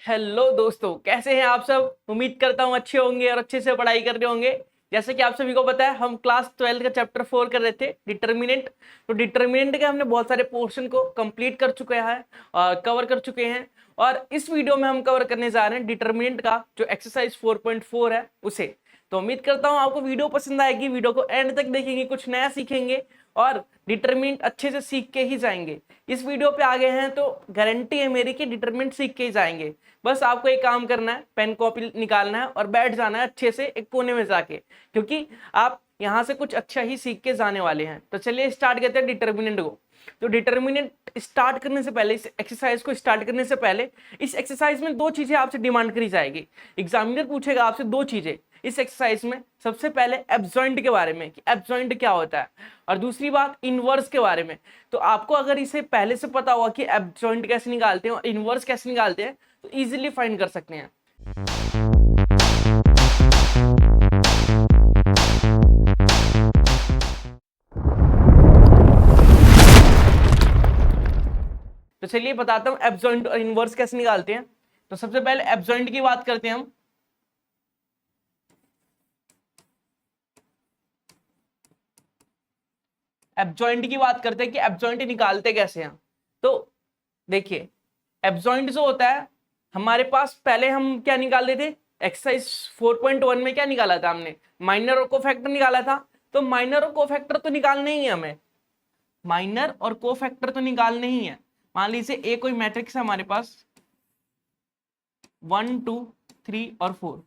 Hello दोस्तों, कैसे हैं आप सब। उम्मीद करता हूं अच्छे होंगे और अच्छे से पढ़ाई कर रहे होंगे। जैसे कि आप सभी को पता है, हम क्लास 12 का चैप्टर 4 कर रहे थे, डिटर्मिनेंट। तो डिटर्मिनेंट के हमने बहुत सारे पोर्शन को कंप्लीट कर चुके हैं और कवर कर चुके हैं। और इस वीडियो में हम कवर करने जा रहे हैं डिटर्मिनेंट का जो एक्सरसाइज 4.4 है उसे। तो उम्मीद करता हूं आपको वीडियो पसंद आएगी। वीडियो को एंड तक देखेंगे, कुछ नया सीखेंगे और डिटरमिनेंट अच्छे से सीख के ही जाएंगे। इस वीडियो पे आ गए हैं तो गारंटी है मेरी कि डिटरमिनेंट सीख के ही जाएंगे। बस आपको एक काम करना है, पेन कॉपी निकालना है और बैठ जाना है अच्छे से एक कोने में जाके, क्योंकि आप यहाँ से कुछ अच्छा ही सीख के जाने वाले हैं। तो चलिए स्टार्ट करते हैं डिटरमिनेंट को। तो डिटरमिनेंट स्टार्ट करने से पहले, इस एक्सरसाइज को स्टार्ट करने से पहले, इस एक्सरसाइज में दो चीजें आपसे डिमांड करी जाएगी। एग्जामिनर पूछेगा आपसे दो चीजें इस एक्सरसाइज में। सबसे पहले एब्जॉइंट के बारे में कि एब्जॉइंट क्या होता है, और दूसरी बात इनवर्स के बारे में। तो आपको अगर इसे पहले से पता होगा कि एब्जॉइंट कैसे निकालते हैं और इनवर्स कैसे निकालते हैं, तो इजीली फाइंड कर सकते हैं। तो चलिए बताता हूं एब्जॉइंट और इनवर्स कैसे निकालते हैं। तो सबसे पहले एब्जॉइंट की बात करते हैं हम। एब्जॉइंट की बात करते हैं कि एब्जॉइंट निकालते कैसे हैं। तो देखिए, एब्जॉइंट जो होता है, हमारे पास पहले हम क्या निकाल रहे थे, एक्सरसाइज 4.1 में क्या निकाला था हमने, माइनर और कोफैक्टर निकाला था। तो माइनर और कोफैक्टर तो निकालने ही है हमें, माइनर और कोफैक्टर तो निकालने ही है। मान लीजिए ए कोई मैट्रिक्स है हमारे पास 1 2 3 और 4,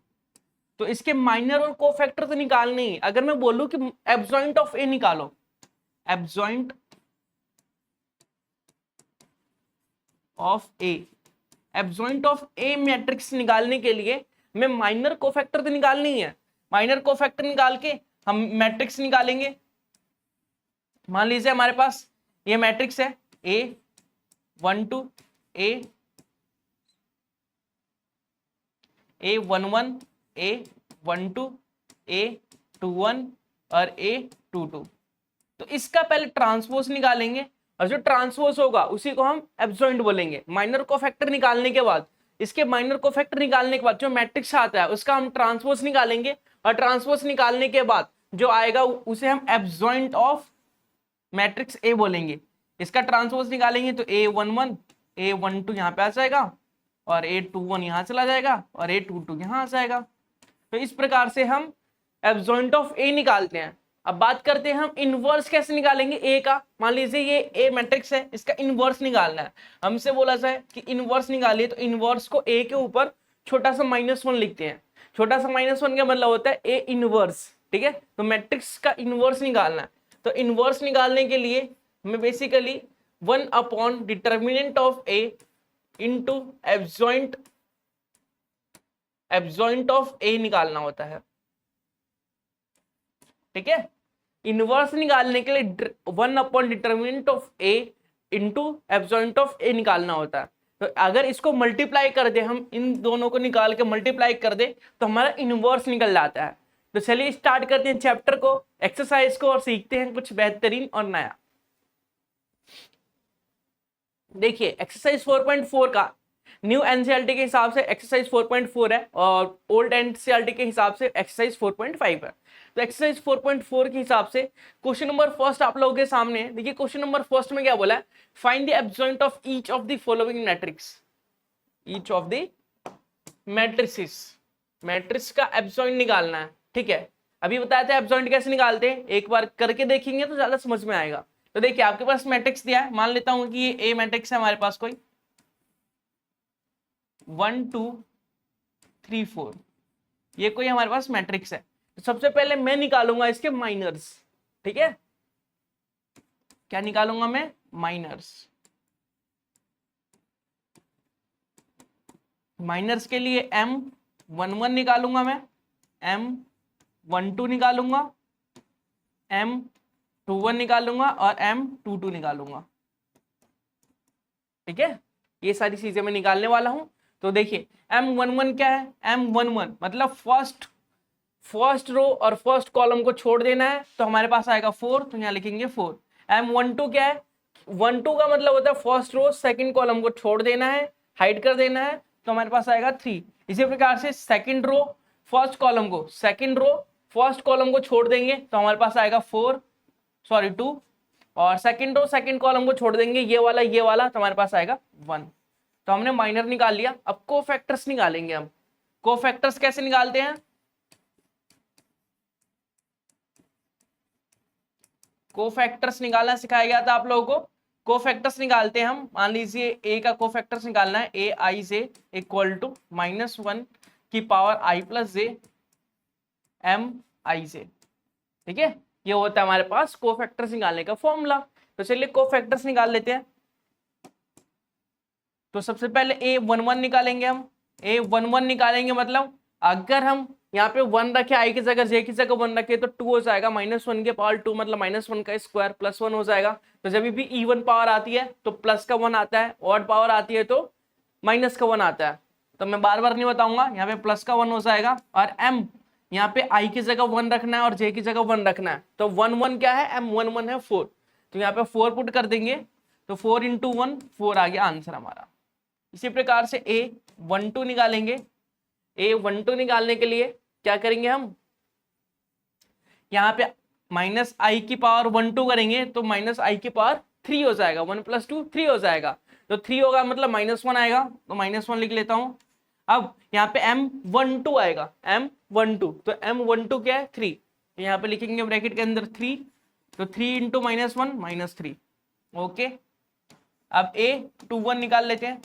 तो इसके माइनर और कोफैक्टर तो निकालने ही। अगर मैं बोलूं कि एब्जॉइंट ऑफ ए निकालो, adjoint of A, adjoint of A matrix निकालने के लिए हमें माइनर कोफैक्टर तो निकालनी ही है। माइनर कोफैक्टर निकाल के हम मैट्रिक्स निकालेंगे। मान लीजिए हमारे पास ये मैट्रिक्स है A12 A11 A12 A21 और A22। तो इसका पहले ट्रांसपोज निकालेंगे और जो ट्रांसपोज होगा उसी को हम एब्जॉइंट बोलेंगे। माइनर कोफैक्टर निकालने के बाद, इसके माइनर कोफैक्टर निकालने के बाद जो मैट्रिक्स आता है उसका हम ट्रांसपोज निकालेंगे, और ट्रांसपोज निकालने के बाद जो आएगा उसे हम एब्जॉइंट ऑफ मैट्रिक्स ए बोलेंगे। इसका ट्रांसपोज निकालेंगे तो A11 A12 यहाँ पे आ जाएगा और A21 यहाँ चला जाएगा और A22 यहाँ आ जाएगा। तो इस प्रकार से हम एब्जॉइंट ऑफ ए निकालते हैं। अब बात करते हैं हम इनवर्स कैसे निकालेंगे ए का। मान लीजिए ये ए मैट्रिक्स है, इसका इनवर्स निकालना है। हमसे बोला जाए कि इनवर्स निकालिए, तो इनवर्स को ए के ऊपर छोटा सा -1 लिखते हैं। छोटा सा -1 का मतलब होता है ए इनवर्स, ठीक है। तो मैट्रिक्स का इनवर्स निकालना है। तो इनवर्स निकालने के लिए हमें basically 1 upon determinant of A into adjoint of A निकालना होता है, ठीक है। इनवर्स निकालने के लिए 1 upon determinant of A into adjoint of A निकालना होता है। तो अगर इसको मल्टीप्लाई कर दे, हम इन दोनों को निकाल के मल्टीप्लाई कर दे तो हमारा इनवर्स निकल जाता है। तो चलिए स्टार्ट करते हैं चैप्टर को, एक्सरसाइज को, और सीखते हैं कुछ बेहतरीन और नया। देखिए एक्सरसाइज 4.4 का न्यू एनसीईआरटी के हिसाब से एक्सरसाइज 4.4 है और ओल्ड एनसीईआरटी के हिसाब से एक्सरसाइज 4.5 है। तो एक्सरसाइज 4.4 के हिसाब से क्वेश्चन नंबर फर्स्ट आप लोगों के सामने है। देखिए क्वेश्चन नंबर फर्स्ट में क्या बोला है, find the adjoint of each of the following matrix. Each of the matrices, matrix का एब्जॉइंट निकालना है, ठीक है। अभी बताया था एब्जॉइंट कैसे निकालते हैं, एक बार करके देखेंगे तो ज्यादा समझ में आएगा। तो देखिए आपके पास मैट्रिक्स दिया है, मान लेता हूं कि ये ए मैट्रिक्स है हमारे पास, कोई 1 2 3 4, ये कोई हमारे पास मैट्रिक्स है। तो सबसे पहले मैं निकालूंगा इसके माइनर्स, ठीक है। क्या निकालूंगा मैं, माइनर्स। माइनर्स के लिए M11 निकालूंगा मैं, M12 निकालूंगा, M21 निकालूंगा और M22 निकालूंगा, ठीक है। ये सारी चीजें मैं निकालने वाला हूं। तो देखिए M11 क्या है, M11 मतलब फर्स्ट रो और फर्स्ट कॉलम को छोड़ देना है, तो हमारे पास आएगा 4, तो यहाँ लिखेंगे 4। M12 क्या है, 12 का मतलब होता है फर्स्ट रो सेकंड कॉलम को छोड़ देना है, हाइड कर देना है, तो हमारे पास आएगा 3। इसी प्रकार से सेकंड रो फर्स्ट कॉलम को छोड़ देंगे तो हमारे पास आएगा 2, और सेकंड रो सेकंड कॉलम को छोड़ देंगे ये वाला तो हमारे पास आएगा 1। तो हमने माइनर निकाल लिया। अब कोफैक्टर्स निकालेंगे हम। कोफैक्टर्स कैसे निकालते हैं? कोफैक्टर्स निकालना सिखाया गया था आप लोगों को। कोफैक्टर्स निकालते हैं हम। मान लीजिए ए का कोफैक्टर्स निकालना है, ए आई जे इक्वल टू -1 की पावर आई प्लस जे एम आई जे। ठीक है, ये होता है हमारे पास कोफैक्टर्स निकालने का फॉर्मूला। तो चलिए कोफैक्टर्स निकाल लेते हैं। तो सबसे पहले A11 निकालेंगे हम। A11 निकालेंगे मतलब अगर हम यहाँ पे 1 रखे, आई की जगह जे की जगह 1 रखे तो 2 हो जाएगा, -1 के पावर 2 मतलब -1 का स्क्वायर प्लस 1 हो जाएगा। तो जब भी इवन पावर आती है तो प्लस का 1 आता है, ऑड पावर आती है तो माइनस का 1 आता है। तो मैं बार बार नहीं बताऊंगा, यहाँ पे प्लस का 1 हो जाएगा। और m यहाँ पे i की जगह 1 रखना है और j की जगह 1 रखना है। तो 1 क्या है, m1 है 4। तो यहाँ पे 4 पुट कर देंगे तो 4 × 1 4 आ गया आंसर हमारा। इसी प्रकार से A12 निकालेंगे। A12 निकालने के लिए क्या करेंगे हम, यहाँ पे -i की पावर 1 2 करेंगे तो -i की पावर 3 हो जाएगा। 1 + 2 3 हो जाएगा। तो 3 होगा मतलब -1 आएगा, तो -1 लिख लेता हूं। अब यहाँ पे M12 आएगा, M12 तो M12 क्या है 3। तो यहाँ पे लिखेंगे ब्रैकेट के अंदर 3, तो 3 × -1 -3। ओके, अब A21 निकाल लेते हैं।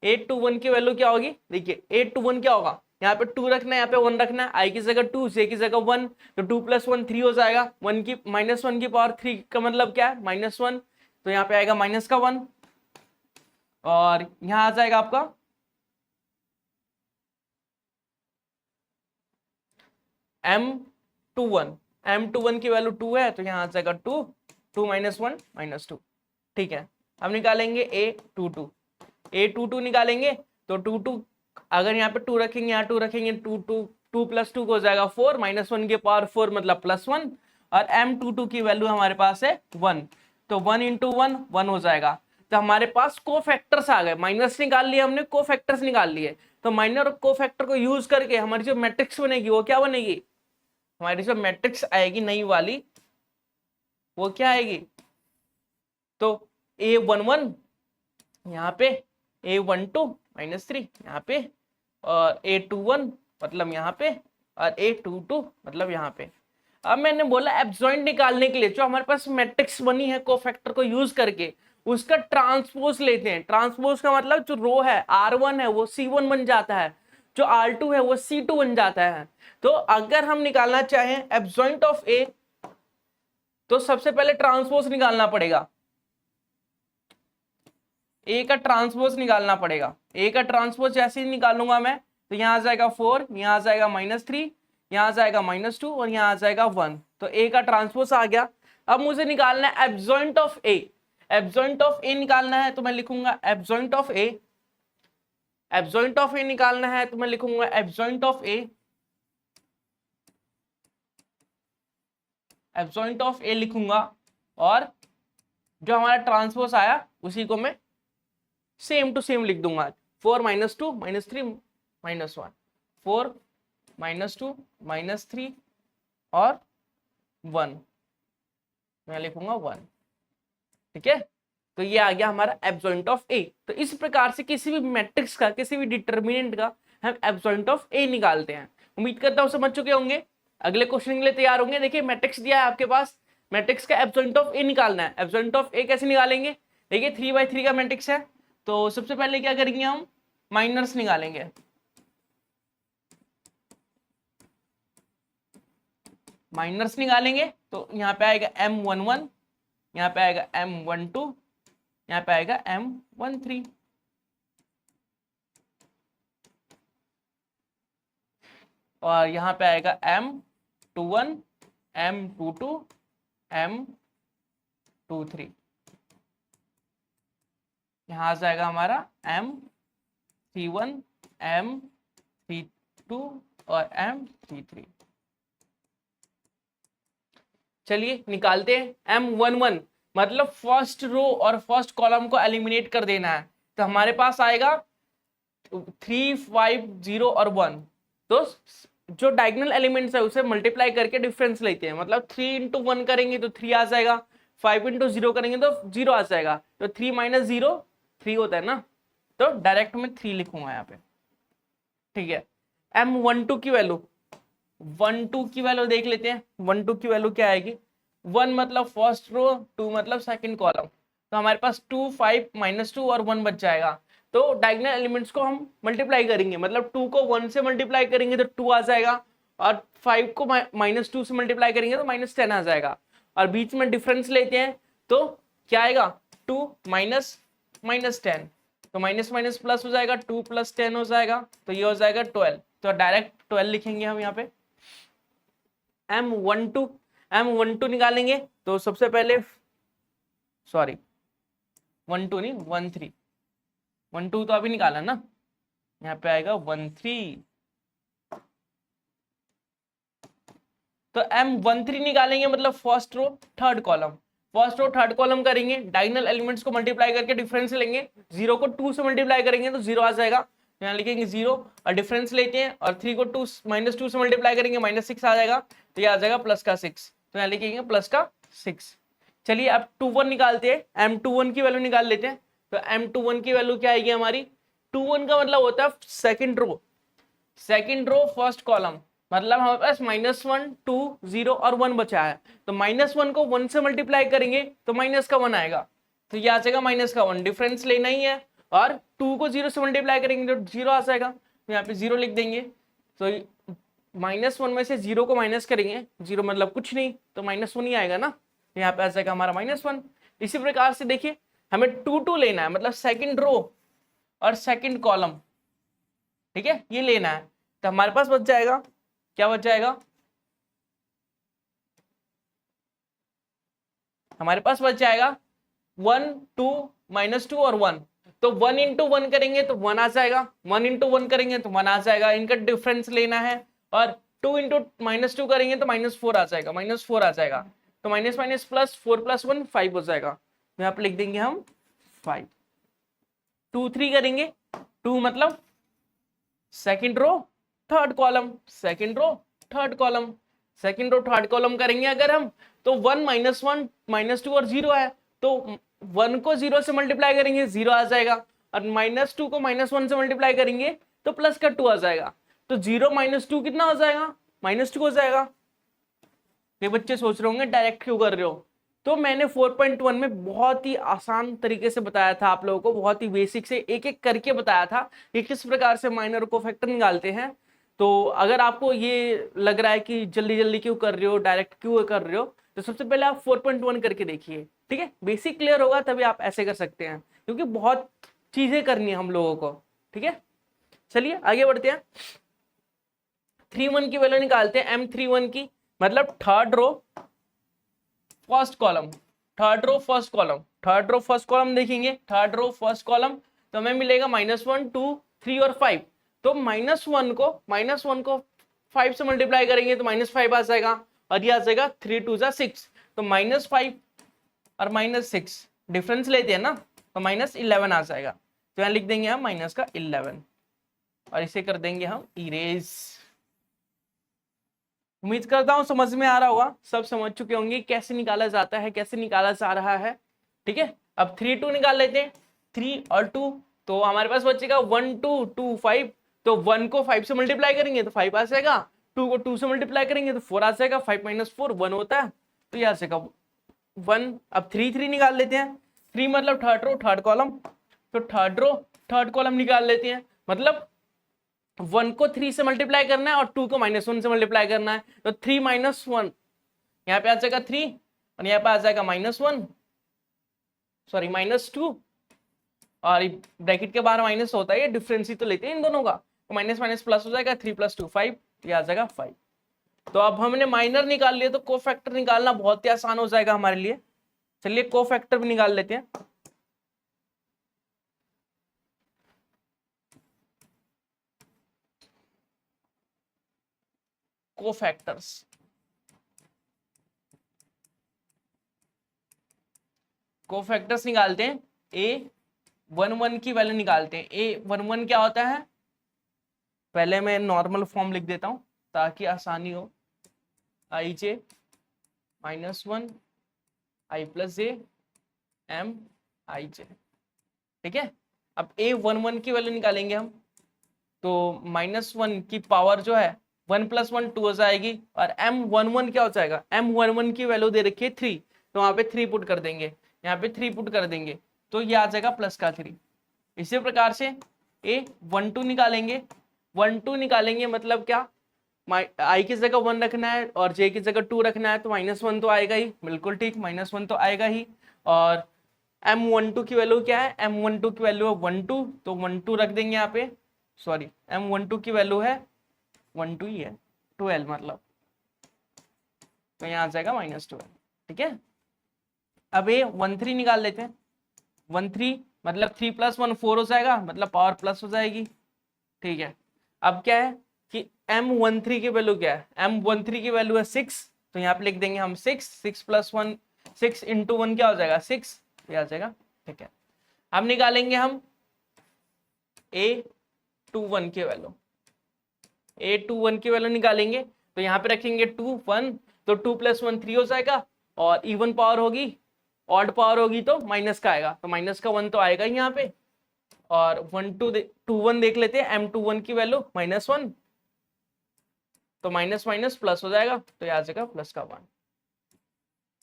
A21 की वैल्यू क्या होगी, देखिए A21 क्या होगा, यहाँ पे 2 रखना है, यहाँ पे 1 रखना है, आई की जगह 2 जे की जगह 1, तो 2 + 1 3 हो जाएगा। -1 की पावर 3 का मतलब क्या है -1, तो यहाँ पे आएगा -1 और यहाँ आ जाएगा आपका M21 की वैल्यू 2 है तो यहाँ आ जाएगा 2 -1 -2। ठीक है, अब निकालेंगे A22 निकालेंगे तो 22 अगर यहाँ पे 2 रखेंगे, यहाँ 2 रखेंगे, 2 + 2 हो जाएगा 4, -1 की पावर 4 मतलब +1, और M22 की वैल्यू हमारे पास है 1, तो 1 × 1 1 हो जाएगा। तो हमारे पास कोफैक्टर्स आ गए, माइनस निकाल लिए हमने, कोफैक्टर्स निकाल लिए। तो माइनर और कोफैक्टर को यूज करके हमारी जो मैट्रिक्स बनेगी वो क्या बनेगी, हमारी जो मैट्रिक्स आएगी नई वाली वो क्या आएगी, तो A11 यहाँ पे, A12 -3 यहाँ पे, और A21 मतलब यहाँ पे, और A22 मतलब यहाँ पे। अब मैंने बोला एब्जॉइंट निकालने के लिए जो हमारे पास मैट्रिक्स बनी है कोफैक्टर को यूज करके उसका ट्रांसपोज लेते हैं। ट्रांसपोज का मतलब जो रो है R1 है वो C1 बन जाता है, जो R2 है वो C2 बन जाता है। तो अगर हम निकालना चाहें एब्जॉइंट ऑफ A तो सबसे पहले ट्रांसपोज निकालना पड़ेगा, ए का ट्रांसपोज निकालना पड़ेगा। ए का ट्रांसपोज जैसे ही निकालूंगा मैं तो यहाँ आ जाएगा 4, यहाँ आ जाएगा -3, यहाँ आ जाएगा -2 और यहाँ आ जाएगा 1। तो ए का ट्रांसपोज आ गया। अब मुझे निकालना है एब्जॉइंट of A. Adjoint of A निकालना है तो मैं लिखूंगा एब्जॉइंट of A. Adjoint of A निकालना है तो मैं लिखूंगा एब्जॉइंट ऑफ ए। एब्जॉइंट ऑफ ए लिखूंगा और जो हमारा ट्रांसपोज आया उसी को मैं सेम टू सेम लिख दूंगा। 4 - 2 -3 -1, 4 - 2 -3 और 1, मैं लिखूंगा 1। ठीक है, तो ये आ गया हमारा एब्जॉइंट ऑफ ए। तो इस प्रकार से किसी भी मैट्रिक्स का, किसी भी डिटर्मिनेंट का हम एब्जॉइंट ऑफ ए निकालते हैं। उम्मीद करता हूं समझ चुके होंगे। अगले क्वेश्चन के लिए तैयार होंगे। देखिए मैट्रिक्स दिया है आपके पास, मैट्रिक्स का एब्जॉइंट ऑफ ए निकालना है। एब्जॉइंट ऑफ ए कैसे निकालेंगे, देखिए 3/3 का मैट्रिक्स है तो सबसे पहले क्या करेंगे हम, माइनर्स निकालेंगे। माइनर्स निकालेंगे तो यहाँ पे आएगा M11, यहाँ पे आएगा M12, यहाँ पे आएगा M13। और यहाँ पे आएगा M21, M22, M23। यहाँ आ जाएगा हमारा M31, M32 और M33। चलिए निकालते हैं। M11 मतलब फर्स्ट रो और फर्स्ट कॉलम को एलिमिनेट कर देना है। तो हमारे पास आएगा 3, 5, 0 और 1, तो जो डायगोनल एलिमेंट्स है उसे मल्टीप्लाई करके डिफरेंस लेते हैं। मतलब 3 इंटू 1 करेंगे तो 3 आ जाएगा, 5 इंटू 0 करेंगे तो 0 आ जाएगा, तो 3 माइनस 0 3 होता है ना, तो डायरेक्ट में 3 लिखूंगा यहाँ पे। ठीक है, M12 की वैल्यू, 12 की वैल्यू देख लेते हैं। 12 की वैल्यू क्या आएगी, 1 मतलब फर्स्ट रो, 2 मतलब सेकंड कॉलम, तो हमारे पास 2, 5, -2 और 1 बच जाएगा। तो डायगोनल एलिमेंट्स को हम मल्टीप्लाई करेंगे, मतलब 2 को 1 से मल्टीप्लाई करेंगे तो 2 आ जाएगा, और 5 को -2 से मल्टीप्लाई करेंगे तो -10 आ जाएगा, और बीच में डिफरेंस लेते हैं तो क्या आएगा, 2 माइनस -10, तो माइनस माइनस प्लस हो जाएगा, 2 + 10 हो जाएगा, तो ये हो जाएगा 12, तो डायरेक्ट 12 लिखेंगे हम यहाँ पे। M12 निकालेंगे तो सबसे पहले, सॉरी 12 नहीं 13, 12 तो अभी निकाला ना, यहाँ पे आएगा 13, तो M13 निकालेंगे मतलब first row third column, first row third column करेंगे, डायगोनल एलिमेंट्स को मल्टीप्लाई करके डिफरेंस लेंगे, 0 को 2 से मल्टीप्लाई करेंगे तो 0 आ जाएगा, यहाँ लिखेंगे 0 और डिफरेंस लेते हैं, और 3 को 2 -2 से मल्टीप्लाई करेंगे -6 आ जाएगा, तो ये आ जाएगा प्लस का 6, तो यहाँ लिखेंगे प्लस का 6। चलिए अब 21 निकालते हैं, M21 की वैल्यू निकाल लेते हैं। तो M21 की वैल्यू क्या आएगी हमारी, 21 का मतलब होता है सेकंड रो फर्स्ट कॉलम, मतलब हमारे पास -1, 2, 0 और 1 बचा है, तो -1 को 1 से मल्टीप्लाई करेंगे तो माइनस का 1 आएगा, तो ये आ जाएगा -1, डिफरेंस लेना ही है, और 2 को 0 से मल्टीप्लाई करेंगे तो 0 आ जाएगा, तो यहाँ पे 0 लिख देंगे, तो -1 में से 0 को माइनस करेंगे, 0 मतलब कुछ नहीं, तो -1 ही आएगा ना, यहाँ पे आ जाएगा हमारा -1। इसी प्रकार से देखिए हमें 2 लेना है, मतलब सेकंड रो और सेकंड कॉलम, ठीक है, ये लेना है, तो हमारे पास बच जाएगा, क्या बच जाएगा, हमारे पास बच जाएगा 1, 2, -2 और 1, तो 1 इंटू 1 करेंगे तो 1 आ जाएगा, 1 इंटू 1 करेंगे तो 1 आ जाएगा, इनका डिफरेंस लेना है, और 2 इंटू -2 करेंगे तो -4 आ जाएगा, -4 आ जाएगा, तो माइनस माइनस प्लस 4 + 1 5 हो जाएगा, तो यहाँ पे लिख देंगे हम 5। 2, 3 करेंगे, 2 मतलब second row third column, second row third column, second row third column करेंगे अगर हम, तो 1, -1, -2 और 0 है, तो 1 को 0 से मल्टीप्लाई करेंगे 0 आ जाएगा, और -2 को -1 से मल्टीप्लाई करेंगे तो प्लस का 2 आ जाएगा, तो 0 - 2 कितना हो जाएगा, -2 हो जाएगा। ये बच्चे सोच रहे होंगे डायरेक्ट क्यों कर रहे हो, तो मैंने 4.1 में बहुत ही आसान तरीके से बताया था आप लोगों को, बहुत ही बेसिक से एक एक करके बताया था कि किस प्रकार से माइनर को फैक्टर निकालते हैं। तो अगर आपको ये लग रहा है कि जल्दी जल्दी क्यों कर रहे हो, डायरेक्ट क्यों कर रहे हो, तो सबसे पहले आप 4.1 करके देखिए, ठीक है, बेसिक क्लियर होगा तभी आप ऐसे कर सकते हैं, क्योंकि बहुत चीजें करनी है हम लोगों को, ठीक है। चलिए आगे बढ़ते हैं, 3, 1 की वैल्यू निकालते हैं, M31 की, मतलब third row first column, third row first column, third row first column देखेंगे, थर्ड रो फर्स्ट कॉलम, तो हमें मिलेगा -1, 2, 3 और 5, तो -1 को 5 से मल्टीप्लाई करेंगे तो -5 आ जाएगा, और ये आ जाएगा 3, 2 = 6, तो -5 और -6 डिफरेंस लेते हैं ना, तो -11 आ जाएगा, तो यहाँ लिख देंगे हम माइनस का 11, और इसे कर देंगे हम इरेज। उम्मीद करता हूं समझ में आ रहा होगा, सब समझ चुके होंगे कैसे निकाला जाता है, कैसे निकाला जा रहा है, ठीक है। अब 3, 2 निकाल लेते हैं, 3 और 2, तो हमारे पास बचेगा 1, 2, 2, 5, तो 1 को 5 से मल्टीप्लाई करेंगे तो 5 आ जाएगा, 2 को 2 से मल्टीप्लाई करेंगे तो 4 आ जाएगा, 5 - 4 1 होता है, तो यह आ जाएगा 1। अब 3, 3 निकाल लेते हैं, 3 मतलब थर्ड रो थर्ड कॉलम, तो थर्ड रो थर्ड कॉलम निकाल लेते हैं, मतलब 1 को 3 से मल्टीप्लाई करना है और 2 को -1 से मल्टीप्लाई करना है, तो 3 - 1 यहाँ पे आ जाएगा 3, और यहाँ पे आ जाएगा -1, सॉरी -2, और ब्रैकेट के बाहर माइनस होता है, ये डिफरेंस ही तो लेते हैं इन दोनों का, तो माइनस माइनस प्लस हो जाएगा, 3 + 2 5, ये आ जाएगा 5। तो अब हमने माइनर निकाल लिया, तो कोफैक्टर निकालना बहुत ही आसान हो जाएगा हमारे लिए। चलिए कोफैक्टर भी निकाल लेते हैं, कोफैक्टर्स, कोफैक्टर्स निकालते हैं, A 1 1 की वैल्यू निकालते हैं। A11 क्या होता है, पहले मैं नॉर्मल फॉर्म लिख देता हूं ताकि आसानी हो। IJ -1 I + J MIJ, ठीक है। अब A11 की वैल्यू निकालेंगे हम, तो -1 की पावर जो है 1 + 1 2 हो जाएगी, और M11 क्या हो जाएगा, M11 की वैल्यू दे रखी है 3, तो वहां पे 3 पुट कर देंगे, यहाँ पे 3 पुट कर देंगे, तो ये आ जाएगा +3। इसी प्रकार से A12 निकालेंगे, 12 निकालेंगे मतलब क्या, I की जगह 1 रखना है और J की जगह 2 रखना है, तो -1 तो आएगा ही, बिल्कुल ठीक, -1 तो आएगा ही। और M12 की वैल्यू क्या है, M12 की वैल्यू है 12, तो 12 रख देंगे यहाँ पे, सॉरी M12 की वैल्यू है 12 ही है, 12 मतलब, तो यहाँ आ जाएगा -12, ठीक है। अब A13 निकाल लेते हैं, 13 मतलब 3 + 1 4 हो जाएगा, मतलब पावर प्लस हो जाएगी, ठीक है। अब क्या है कि M13 की वैल्यू क्या है, M13 की वैल्यू है 6, तो यहाँ पे लिख देंगे हम 6 + 1 6 × 1 क्या हो जाएगा 6, ये आ जाएगा, ठीक है। अब निकालेंगे हम A21 की वैल्यू, A21 की वैल्यू निकालेंगे, तो यहाँ पे रखेंगे 2 1, तो 2 + 1 3 हो जाएगा, और इवन पावर होगी, ऑड पावर होगी तो माइनस का आएगा, तो -1 तो आएगा ही यहाँ पे, और 21 देख लेते हैं, M21 की वैल्यू -1, तो माइनस माइनस प्लस हो जाएगा, तो यह आ जाएगा +1।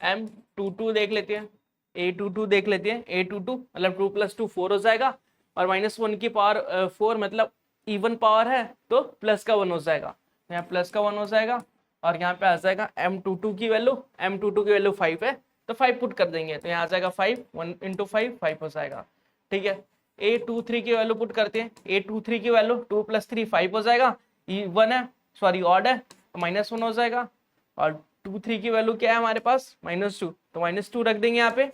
M22 देख लेते हैं, A22 देख लेते हैं, A22 मतलब 2 + 2 4 हो जाएगा, और -1 की पावर 4 मतलब इवन पावर है, तो +1 हो जाएगा, यहाँ +1 हो जाएगा, और यहाँ पे आ जाएगा M22 की वैल्यू, M22 की वैल्यू 5 है, तो 5 पुट कर देंगे, तो यहाँ आ जाएगा 5, 1 × 5 5 हो जाएगा, ठीक है। A23 की वैल्यू पुट करते हैं, A23 की वैल्यू 2 + 3 5 हो जाएगा, इवन है, सॉरी ऑड है, तो -1 हो जाएगा, और 2 3 की वैल्यू क्या है हमारे पास -2, तो -2 रख देंगे यहाँ पे,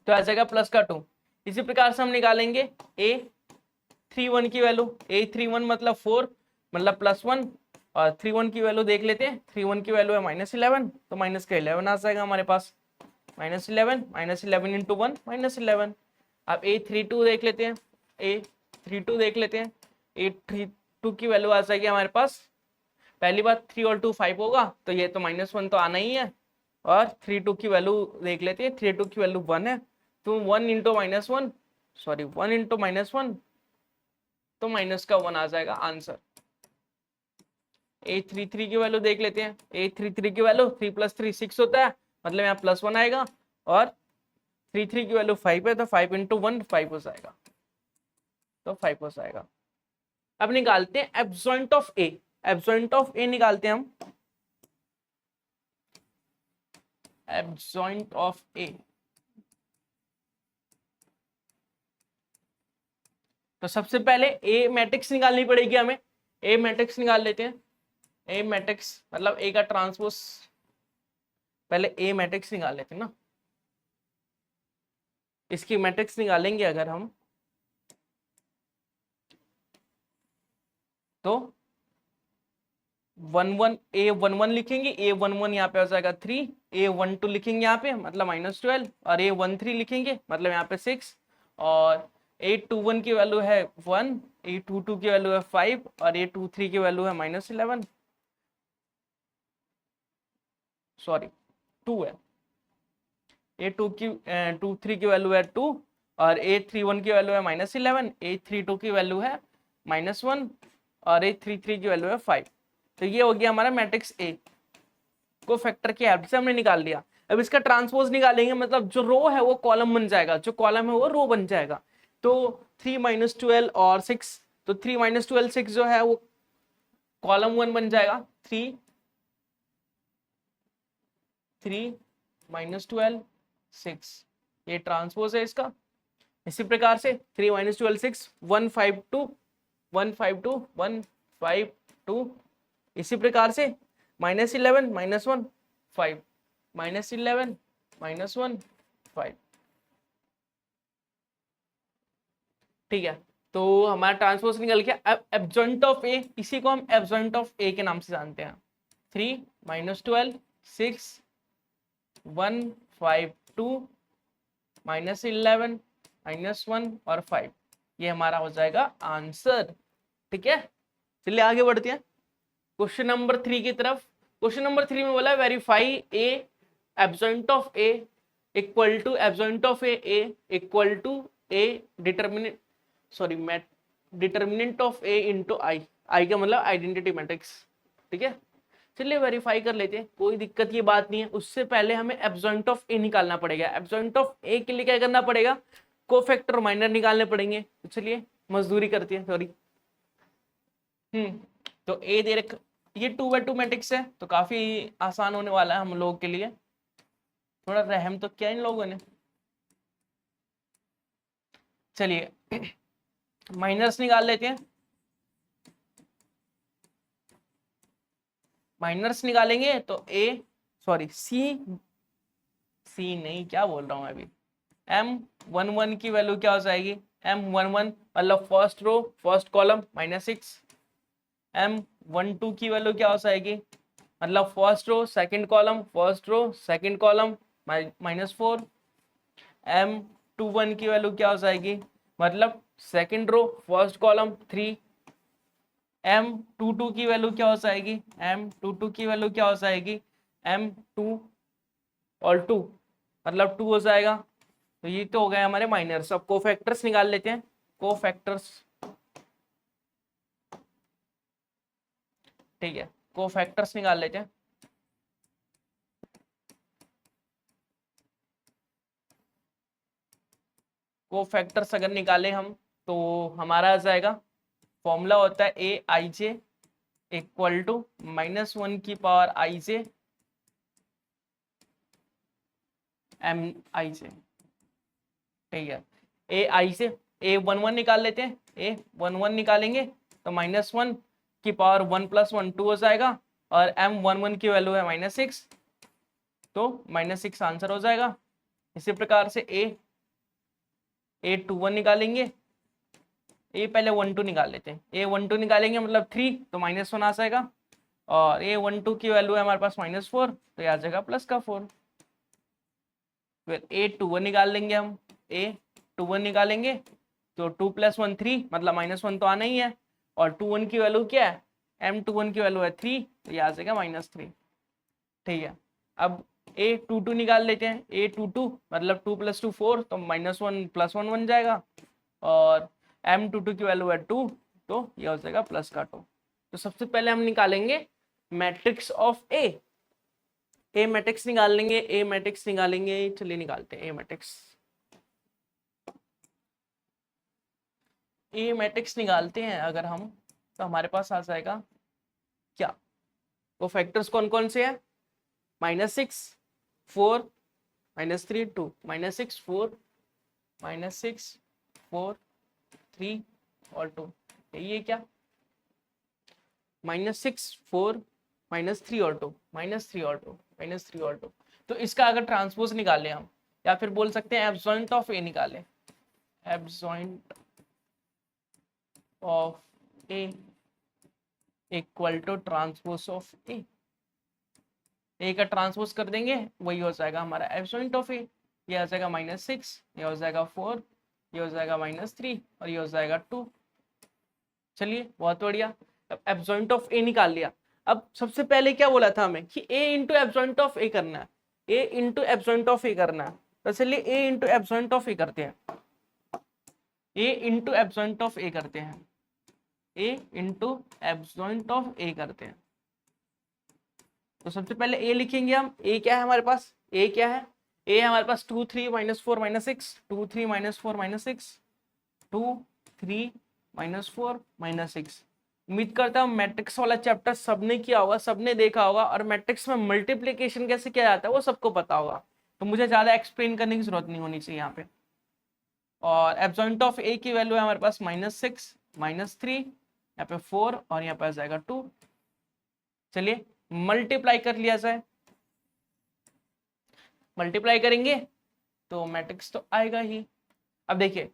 तो आ जाएगा +2। इसी प्रकार से हम निकालेंगे A31 की वैल्यू, A31 मतलब 4 मतलब +1, और 31 की वैल्यू देख लेते हैं, 31 की वैल्यू है -11, तो -11 आ जाएगा हमारे पास, -11 × 1 -11। अब A32 देख लेते हैं, A32 देख लेते हैं, A32 की वैल्यू आ जाएगी हमारे पास, पहली बात 3 और 2 5 होगा, तो ये तो -1 तो आना ही है, और 32 की वैल्यू देख लेते हैं, 32 की वैल्यू 1 है, तो 1 × -1, सॉरी 1 × -1, तो -1 आ जाएगा आंसर। A33 की वैल्यू देख लेते हैं, A33 की वैल्यू 3 + 3 6 होता है, मतलब यहाँ +1 आएगा, और 33 की वैल्यू 5 है, तो 5 × 1 5 हो जाएगा, तो 5 हो जाएगा। अब निकालते हैं एब्सॉइंट ऑफ A, एब्सॉइंट ऑफ A निकालते हैं हम, एब्सॉइंट ऑफ A, तो सबसे पहले A मैट्रिक्स निकालनी पड़ेगी हमें, A मैट्रिक्स निकाल लेते हैं, A मैट्रिक्स मतलब A का ट्रांसपोज, पहले A मैट्रिक्स निकाल लेते हैं ना, इसकी मैट्रिक्स निकालेंगे अगर हम, तो 11 लिखेंगे, A11 यहाँ पे हो जाएगा 3, A12 लिखेंगे यहाँ पे मतलब -12, और A13 लिखेंगे मतलब यहाँ पे 6, और A21 की वैल्यू है 1, A22 की वैल्यू है 5, और A23 की वैल्यू है -11, सॉरी 2 है, A23 की वैल्यू है 2, और A31 की वैल्यू है -11, A32 की वैल्यू है -1, और A33 की वैल्यू है 5। तो ये हो गया हमारा मैट्रिक्स A को फैक्टर की हेल्प से हमने निकाल लिया। अब इसका ट्रांसपोज निकालेंगे, मतलब जो रो है वो कॉलम बन जाएगा, जो कॉलम है वो रो बन जाएगा, तो 3 - 12 और 6, तो 3 - 12 6 जो है वो कॉलम 1 बन जाएगा, 3 -12 6, ये ट्रांसपोज है इसका। इसी प्रकार से 3 - 12 6 1 5 2 1 5 2 1 5 2, इसी प्रकार से -11 -1 5 -11 -1 5, ठीक है। तो हमारा ट्रांसपोज निकल गया। अब एब्सॉइंट ऑफ ए, इसी को हम एब्सॉइंट ऑफ ए के नाम से जानते हैं, 3 - 12 6 1 5 2 -11 -1 और 5, ये हमारा हो जाएगा आंसर। ठीक है, चलिए आगे बढ़ते हैं क्वेश्चन नंबर 3 की तरफ। क्वेश्चन नंबर 3 में बोला verify A adjoint of A equal to adjoint of A equal to A determinant determinant of A into I. I का मतलब आइडेंटिटी मैट्रिक्स। ठीक है, चलिए वेरीफाई कर लेते हैं, कोई दिक्कत की बात नहीं है। उससे पहले हमें एब्सॉइंट ऑफ ए निकालना पड़ेगा। एब्सॉइंट ऑफ ए के लिए क्या करना पड़ेगा, कोफैक्टर माइनर निकालने पड़ेंगे। तो चलिए मजदूरी करते हैं थोड़ी। तो ए दे रख, ये 2/2 मैट्रिक्स है तो काफी आसान होने वाला है हम लोगों के लिए। थोड़ा रहम तो क्या इन लोगों ने। चलिए माइनर्स निकाल लेते हैं। माइनर्स निकालेंगे तो सी नहीं, क्या बोल रहा हूं अभी, M11 की वैल्यू क्या हो जाएगी, M11 मतलब फर्स्ट रो फर्स्ट कॉलम -6। M12 की वैल्यू क्या हो जाएगी, मतलब first row second column first row second column -4। M21 की वैल्यू क्या हो जाएगी, मतलब सेकंड रो फर्स्ट कॉलम 3। M22 की वैल्यू क्या हो जाएगी, M22 की वैल्यू क्या हो जाएगी, M2 और 2 मतलब 2 हो जाएगा। तो ये तो हो गए हमारे माइनर्स। अब कोफैक्टर्स निकाल लेते हैं। कोफैक्टर्स, ठीक है, कोफैक्टर्स निकाल लेते हैं। कोफैक्टर्स अगर निकाले हम तो हमारा आ जाएगा, फॉर्मूला होता है ए आई जे इक्वल टू -1 की पावर आई जे एम आई जे। ठीक है, ए आई से A11 निकाल लेते हैं। A11 निकालेंगे तो -1 की पावर 1 + 1 2 हो जाएगा और M11 की वैल्यू है -6, तो -6 आंसर हो जाएगा। इसी प्रकार से A21 निकालेंगे। पहले 1 2 निकाल लेते हैं। A12 निकालेंगे मतलब 3, तो -1 आ जाएगा और A12 की वैल्यू है हमारे पास -4, तो ये आ जाएगा +4। फिर A21 निकाल लेंगे हम। A21 निकालेंगे तो 2 + 1 3, मतलब -1 तो आना ही है और 21 की वैल्यू क्या है, M21 की वैल्यू है 3, तो ये आ जाएगा -3। ठीक है, अब A22 निकाल लेते हैं। A22 मतलब 2 + 2 4, तो -1 + 1 बन जाएगा और M22 की वैल्यू है 2, तो ये हो जाएगा +2। तो सबसे पहले हम निकालेंगे मैट्रिक्स ऑफ ए मैट्रिक्स निकाल लेंगे। ए मैट्रिक्स निकालेंगे, चलिए निकालते हैं ए मैट्रिक्स। ए मैट्रिक्स निकालते हैं अगर हम, तो हमारे पास आ जाएगा क्या, वो फैक्टर्स कौन कौन से हैं, -6 4 -3 2, -6 4 -6 4 3 और 2। ये क्या, -6 4 -3 और 2 -3 और 2 -3 और 2। तो इसका अगर ट्रांसपोज निकालें हम, या फिर बोल सकते हैं एब्सॉइंट ऑफ ए निकालें। Adjoint of A equal to transpose of A का ट्रांसपोज कर देंगे, वही हो जाएगा हमारा एब्सॉइंट ऑफ ए। ये हो जाएगा -6, ये हो जाएगा 4, ये हो जाएगा -3 और ये हो जाएगा 2। चलिए बहुत बढ़िया, अब एब्सॉइंट ऑफ ए निकाल लिया। अब सबसे पहले क्या बोला था हमें कि ए इंटू एब्सॉइंट ऑफ ए करना है, ए इंटू एब्सॉइंट ऑफ ए करना है। तो चलिए ए इंटू एब्सॉइंट ऑफ ए करते हैं। ए इंटू एब्सॉइंट ऑफ ए करते हैं। ए इंटू एब्सॉइंट ऑफ ए करते हैं। तो सबसे पहले ए लिखेंगे हम। ए क्या है हमारे पास, ए क्या है, ए हमारे पास 2 3 -4 -6 2 3 -4 -6 2 3 -4 -6। उम्मीद करता हूँ मैट्रिक्स वाला चैप्टर सबने किया होगा, सबने देखा होगा, और मैट्रिक्स में मल्टीप्लिकेशन कैसे किया जाता है वो सबको पता होगा, तो मुझे ज्यादा एक्सप्लेन करने की जरूरत नहीं होनी चाहिए यहाँ पे। और एब्सॉइंट ऑफ ए की वैल्यू है हमारे पास -6 -3, यहाँ पे 4 और यहाँ पे आ जाएगा 2। चलिए मल्टीप्लाई कर लिया जाए। मल्टीप्लाई करेंगे तो मैट्रिक्स तो आएगा ही। अब देखिए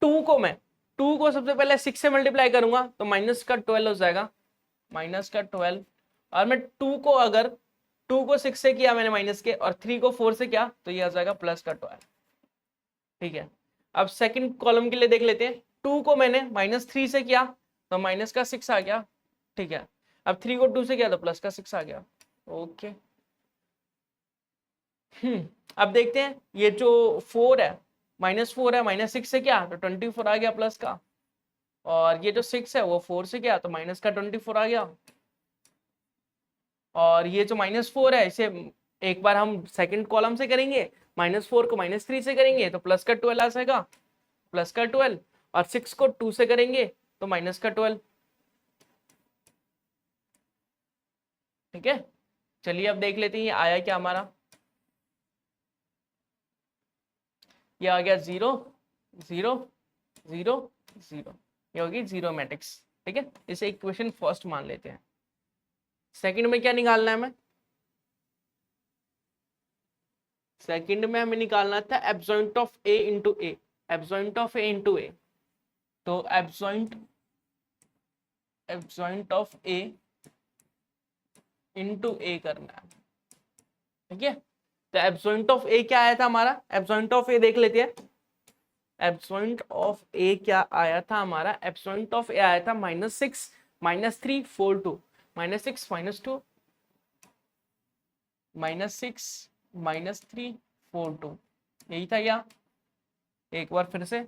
2 को सबसे पहले 6 से मल्टीप्लाई करूंगा तो -12 हो जाएगा, -12। और मैं 2 को अगर 2 को 6 से किया मैंने माइनस के, और 3 को 4 से किया, तो ये आ जाएगा +12। ठीक है, अब सेकंड कॉलम के लिए देख लेते हैं। 2 को मैंने -3 से किया तो माइनस का 6 आ गया, ठीक है। अब 3 को 2 से किया तो प्लस का 6 आ गया, ओके। अब देखते हैं ये जो 4 है, -4 है, -6 से क्या तो 24 आ गया प्लस का, और ये जो 6 है वो 4 से क्या तो माइनस का 24 आ गया, और ये जो -4 है इसे एक बार हम सेकंड कॉलम से करेंगे, -4 को -3 से करेंगे तो प्लस का 12 आ जाएगा, प्लस का 12, और 6 को 2 से करेंगे तो माइनस का 12, ठीक है। चलिए अब देख लेते हैं ये आया क्या हमारा, ये आ गया 0 0 0 0, ये होगी जीरो मैट्रिक्स, ठीक है। इसे इक्वेशन फर्स्ट मान लेते हैं। सेकंड में क्या निकालना है हमें, सेकंड में हमें निकालना था adjoint of A into A, adjoint of A into A, तो एब्सॉइंट ऑफ ए इंटू ए करना है, ठीक है। तो एब्सॉइंट ऑफ ए क्या आया था हमारा, एब्सॉइंट ऑफ ए देख लेते हैं। एब्सॉइंट ऑफ ए क्या आया था हमारा, एब्सॉइंट ऑफ ए आया था -6 -3 4 2, -6 -2 -6 -3 4 2, यही था क्या, एक बार फिर से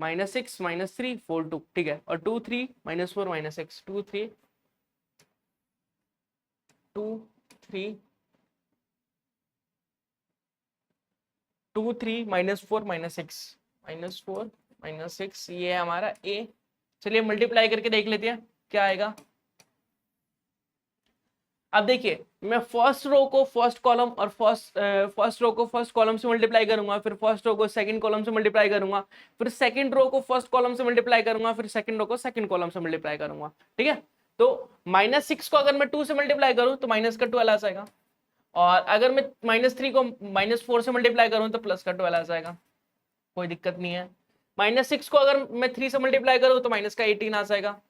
-6 -3 4 2, ठीक है। और 2 3 -4 -6 2 3 2 3 2 3 -4 -6 -4 -6, ये है हमारा ए। चलिए मल्टीप्लाई करके देख लेते हैं क्या आएगा। अब देखिए मैं फर्स्ट रो को फर्स्ट कॉलम और फर्स्ट रो को फर्स्ट कॉलम से मल्टीप्लाई करूंगा, फिर फर्स्ट रो को सेकंड कॉलम से मल्टीप्लाई करूंगा, फिर सेकंड रो को फर्स्ट कॉलम से मल्टीप्लाई करूंगा, फिर सेकंड रो को सेकंड कॉलम से मल्टीप्लाई करूंगा, ठीक है। तो -6 को अगर मैं 2 से मल्टीप्लाई करूं तो माइनस का 12 आ जाएगा, और अगर मैं -3 को -4 से मल्टीप्लाई करूं तो प्लस का 12 आ जाएगा, कोई दिक्कत नहीं है। -6 को अगर मैं 3 से मल्टीप्लाई करूं तो माइनस का 18 आ जाएगा,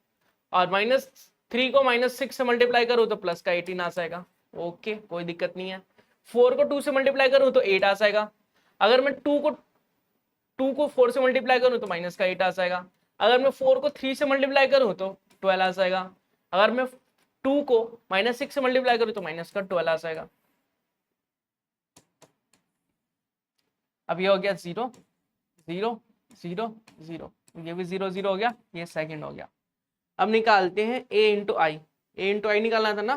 और -3 को -6 से मल्टीप्लाई करूं तो प्लस का 18 आ जाएगा, ओके कोई दिक्कत नहीं है। 4 को 2 से मल्टीप्लाई करूं तो 8 आ जाएगा, अगर मैं 2 को 4 से मल्टीप्लाई करूं तो माइनस का 8 आ जाएगा, अगर मैं 4 को 3 से मल्टीप्लाई करूं तो 12 आ जाएगा, अगर मैं 2 को -6 से मल्टीप्लाई करूं तो माइनस का 12 आ जाएगा। अब ये हो गया 0 0 0 0, ये भी 0 0 हो गया, ये सेकंड हो गया। अब निकालते हैं a into I, A into I निकालना था ना,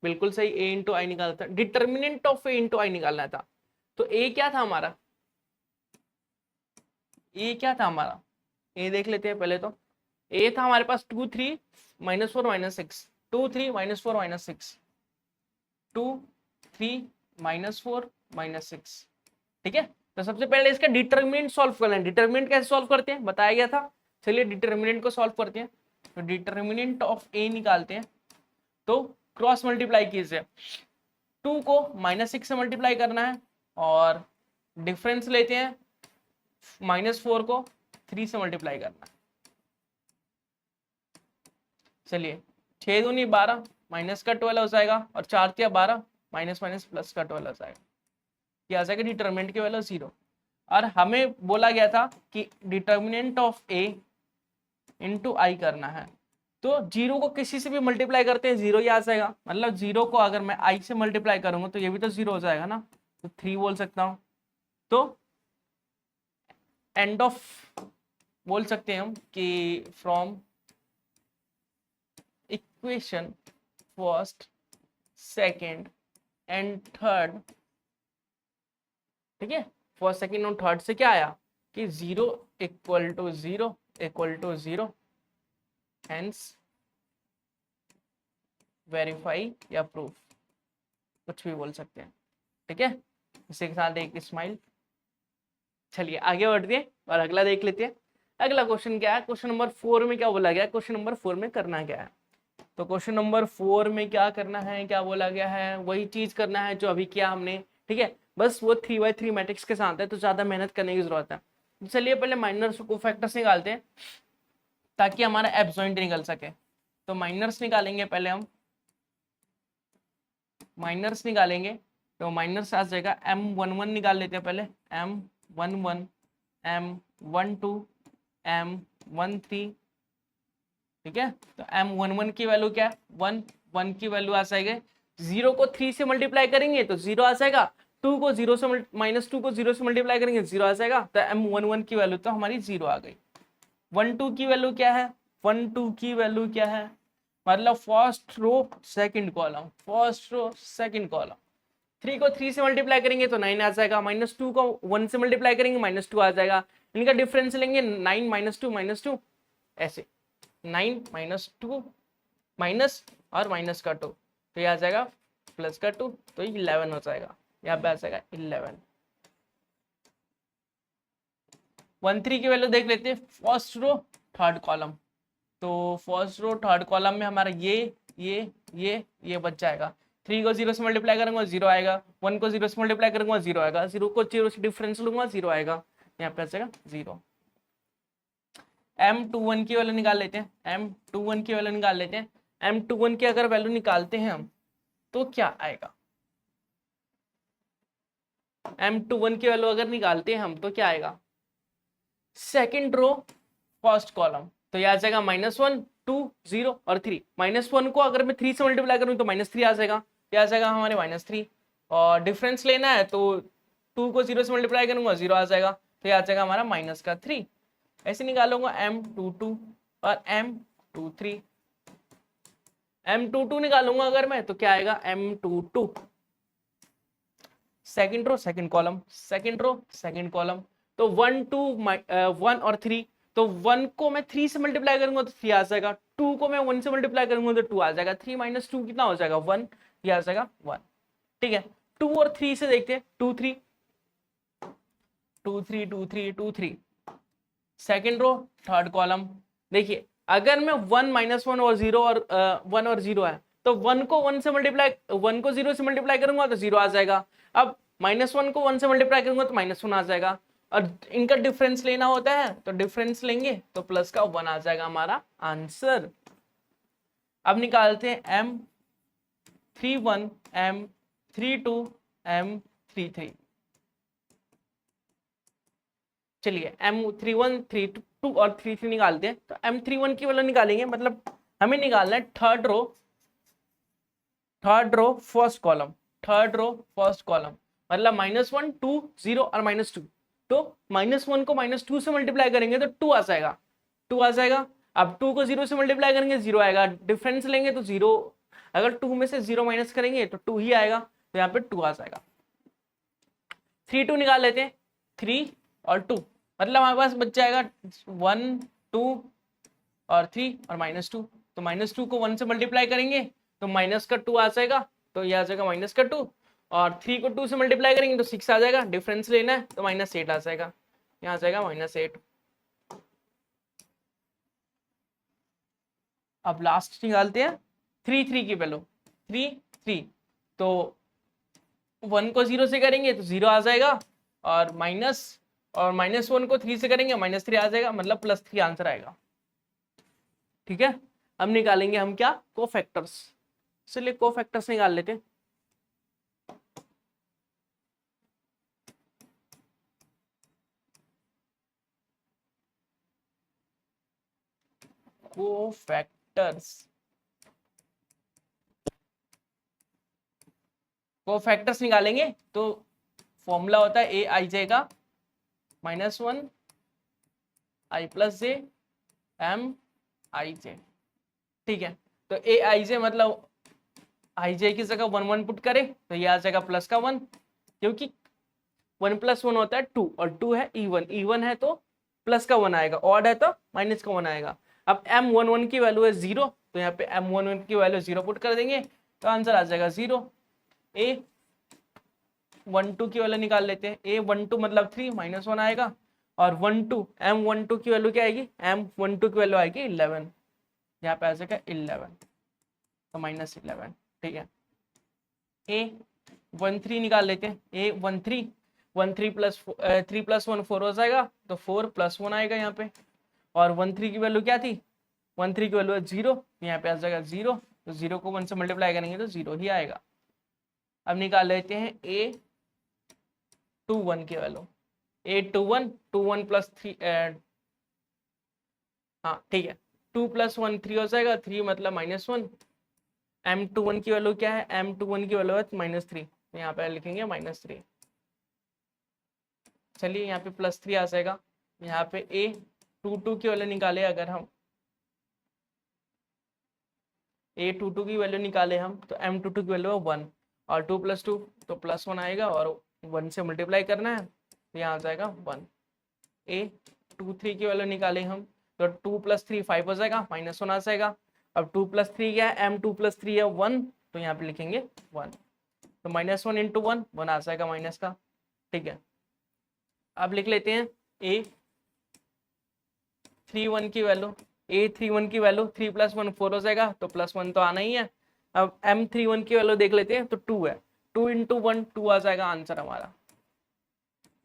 बिल्कुल सही, a इंटू आई निकालना था, determinant of a into I निकालना था। तो a क्या था हमारा, a क्या था हमारा, a देख लेते हैं पहले। तो a था हमारे पास 2 3 -4 -6, 2 3 -4 -6, 2 3 -4 -6, ठीक है। तो सबसे पहले इसका डिटर्मिनेंट सॉल्व करना है। डिटर्मिनेंट कैसे सॉल्व करते हैं बताया गया था, चलिए डिटर्मिनेंट को सॉल्व करते हैं। तो डिटर्मिनेंट ऑफ a निकालते हैं, तो क्रॉस मल्टीप्लाई कीजिए, 2 को -6 से मल्टीप्लाई करना है, और डिफरेंस लेते हैं, -4 को 3 से मल्टीप्लाई करना है। चलिए 6 दूनी 12, माइनस का 12 हो जाएगा, और 4 तिया 12, माइनस माइनस प्लस का 12 हो जाएगा, क्या आ जाएगा डिटर्मिनेंट की वैल्यू 0। और हमें बोला गया था कि डिटर्मिनेंट ऑफ a इंटू आई करना है, तो 0 को किसी से भी मल्टीप्लाई करते हैं 0 ही आ जाएगा, मतलब 0 को अगर मैं i से मल्टीप्लाई करूंगा तो ये भी तो 0 हो जाएगा ना, तो 3 बोल सकता हूं। तो एंड ऑफ बोल सकते हैं हम कि from equation first second and third, ठीक है, फर्स्ट सेकंड और थर्ड से क्या आया कि 0 equal to 0 equal to 0, hence verify या प्रूफ, कुछ भी बोल सकते हैं, ठीक है। इसी के साथ एक स्माइल। चलिए आगे बढ़ते हैं और अगला देख लेते हैं। अगला क्वेश्चन क्या है, क्वेश्चन नंबर 4 में क्या बोला गया, क्वेश्चन नंबर 4 में करना क्या है। तो क्वेश्चन नंबर 4 में क्या करना है, क्या बोला गया है, वही चीज करना है जो अभी किया हमने, ठीक है। बस वो 3x3 मैट्रिक्स के साथ है, तो ज्यादा मेहनत करने की जरूरत है। चलिए पहले माइनर्स को फैक्टर्स निकालते हैं ताकि हमारा एब्सॉइंट निकल सके। तो माइनर्स निकालेंगे पहले हम, माइनर्स निकालेंगे, तो माइनर्स आ जाएगा M11 निकाल लेते हैं पहले, M11 M12 M13, ठीक है। तो M11 की वैल्यू क्या है 1, 1 की वैल्यू आ जाएगी, 0 को 3 से मल्टीप्लाई करेंगे तो 0 आ जाएगा, 2 को 0 से -2 को 0 से मल्टीप्लाई करेंगे 0 आ जाएगा, तो M11 की वैल्यू तो हमारी 0 आ गई। 12 की वैल्यू क्या है, 12 की वैल्यू क्या है, मतलब first row second column, first row second column. 3 को 3 से मल्टीप्लाई करेंगे तो 9 आ जाएगा, -2 को 1 से मल्टीप्लाई करेंगे -2 आ जाएगा, इनका डिफरेंस लेंगे 9 -2 ऐसे, 9 -2 माइनस और माइनस का 2, तो ये आ जाएगा प्लस का 2, तो 11 हो जाएगा, यहाँ पे आ जाएगा 11। 13 की वैल्यू देख लेते हैं, फर्स्ट रो थर्ड कॉलम, तो फर्स्ट रो थर्ड कॉलम में हमारा ये बच जाएगा। 3 को 0 से मल्टीप्लाई करूंगा 0 आएगा, 1 को 0 से मल्टीप्लाई करूंगा 0 आएगा, 0 को 0 से डिफरेंस लूंगा 0 आएगा, यहाँ पे आ जाएगा 0। M21 की वैल्यू निकाल लेते हैं, M21 की वैल्यू निकाल लेते हैं। M21 की अगर वैल्यू निकालते हैं हम तो क्या आएगा, M21 की वैल्यू अगर निकालते हैं हम तो क्या आएगा, सेकंड रो फर्स्ट कॉलम, तो ये आ जाएगा -1 2 0 और 3, -1 को अगर मैं 3 से मल्टीप्लाई करूं तो -3 आ जाएगा, ये आ जाएगा हमारे -3, और डिफरेंस लेना है तो 2 को 0 से मल्टीप्लाई करूंगा 0 आ जाएगा, तो ये आ जाएगा हमारा -3। ऐसे निकालूंगा M22 और M23, M22 निकालूंगा अगर मैं तो क्या आएगा M22, second row second column, second row second column, तो 1 2 1 और 3, तो 1 को मैं 3 से मल्टीप्लाई करूंगा तो 3 आ जाएगा, 2 को मैं 1 से मल्टीप्लाई करूंगा तो 2 आ जाएगा, 3 - 2 कितना हो जाएगा 1, ये आ जाएगा 1, ठीक है। 2 और 3 से देखते हैं, 2 3 2 3 2 3 2 3, सेकंड रो थर्ड कॉलम, देखिए अगर मैं 1 -1 और 0 और 1 और 0 है तो 1 को 1 से मल्टीप्लाई 1 को 0 से मल्टीप्लाई करूंगा तो 0 आ जाएगा, अब -1 को 1 से मल्टीप्लाई करूंगा तो -1 आ जाएगा, और इनका डिफरेंस लेना होता है तो डिफरेंस लेंगे तो प्लस का 1 आ जाएगा हमारा आंसर। अब निकालते हैं M31 M32 M33, चलिए M31 32 और 33 निकालते हैं, तो M31 की वैल्यू निकालेंगे, मतलब हमें निकालना है third row first column, third row first column, मतलब -1 2 0 और -2, तो -1 को -2 से मल्टीप्लाई करेंगे तो 2 आ जाएगा, 2 आ जाएगा, अब 2 को 0 से मल्टीप्लाई करेंगे 0 आएगा, डिफरेंस लेंगे तो 0, अगर 2 में से 0 माइनस करेंगे तो 2 ही आएगा, तो यहाँ पे 2 आ जाएगा। 3 2 निकाल लेते हैं, 3 और 2, मतलब हमारे पास बच जाएगा 1 2 और 3 और -2, तो -2 को 1 से मल्टीप्लाई करेंगे तो माइनस का 2 आ जाएगा, तो ये आ जाएगा माइनस का 2, और 3 को 2 से मल्टीप्लाई करेंगे तो 6 आ जाएगा, डिफरेंस लेना है तो -8 आ जाएगा, यहाँ आ जाएगा -8। अब लास्ट निकालते हैं 3 3 की वैल्यू, 3 3, तो 1 को 0 से करेंगे तो 0 आ जाएगा, और -1 को 3 से करेंगे -3 आ जाएगा, मतलब +3 आंसर आएगा, ठीक है। अब निकालेंगे हम क्या, कोफैक्टर्स, चलिए कोफैक्टर्स निकाल लेते हैं। कोफैक्टर्स निकालेंगे तो फॉर्मूला होता है aij का -1 i + j m i j, ठीक है। तो aij मतलब ij की जगह 1 1 पुट करें तो ये आ जाएगा प्लस का 1, क्योंकि 1 + 1 होता है 2 और 2 है इवन है तो प्लस का 1 आएगा, ऑड है तो माइनस का 1 आएगा। अब M11 की वैल्यू है 0, तो यहाँ पे M11 की वैल्यू 0 पुट कर देंगे तो आंसर आ जाएगा 0। A12 की वैल्यू निकाल लेते हैं, A12 मतलब 3 -1 आएगा, और 12 M12 की वैल्यू क्या आएगी, M12 की वैल्यू आएगी 11, यहाँ पे आ जाएगा 11, तो -11, ठीक है। A13 निकाल लेते हैं, A13 13 + 3 + 1 4 हो जाएगा, तो 4 + 1 आएगा यहाँ पे, और 13 की वैल्यू क्या थी, 13 की वैल्यू है 0, यहाँ पे आ जाएगा 0, तो 0 को 1 से मल्टीप्लाई करेंगे तो 0 ही आएगा। अब निकाल लेते हैं A21 की वैल्यू, 8 2 1 2 1 प्लस 3, हाँ ठीक है, 2 प्लस 1 3 हो जाएगा, 3 मतलब -1। M21 की वैल्यू क्या है, M21 की वैल्यू है -3, तो यहाँ पे लिखेंगे -3। चलिए यहाँ पे +3 आ जाएगा। यहाँ पे A22 की वैल्यू निकाले अगर हम, A22 की वैल्यू निकाले हम, तो M22 की वैल्यू है 1, और 2 + 2 तो +1 आएगा, और 1 से मल्टीप्लाई करना है, तो यहाँ आ जाएगा 1। A23 की वैल्यू निकाले हम, तो 2 + 3 5 हो जाएगा, -1 आ जाएगा। अब 2 + 3 क्या है, M2 + 3 है 1, तो यहाँ पे लिखेंगे 1, तो -1 × 1 1 आ जाएगा माइनस का। ठीक है, अब लिख लेते हैं A31 की वैल्यू, A31 की वैल्यू 3 + 1 4 हो जाएगा, तो +1 तो आना ही है। अब M31 की वैल्यू देख लेते हैं, तो 2 है, 2 × 1 2 आ जाएगा आंसर हमारा।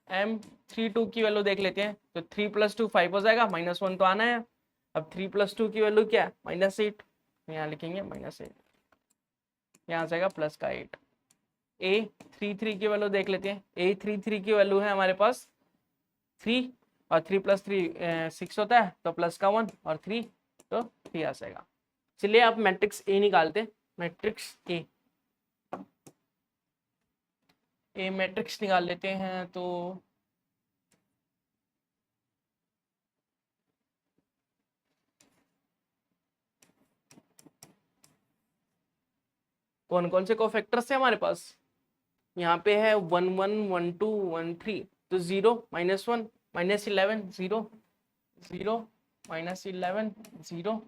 M32 की वैल्यू देख लेते हैं, तो 3 + 2 5 हो जाएगा, -1 तो आना है। अब 3 + 2 की वैल्यू क्या है, -8, यहाँ लिखेंगे -8, यहाँ आ जाएगा +8। A33 की वैल्यू देख लेते हैं, A33 की वैल्यू है हमारे पास 3, और 3 + 3 6 होता है, तो +1 और 3, तो 3 आ जाएगा। चलिए आप मैट्रिक्स ए निकालते हैं, मैट्रिक्स ए मैट्रिक्स निकाल लेते हैं। तो कौन कौन से कोफैक्टर्स है हमारे पास, यहाँ पे है 1 1 1 2 1 3, तो 0 -1 -11 0 0 -11 0,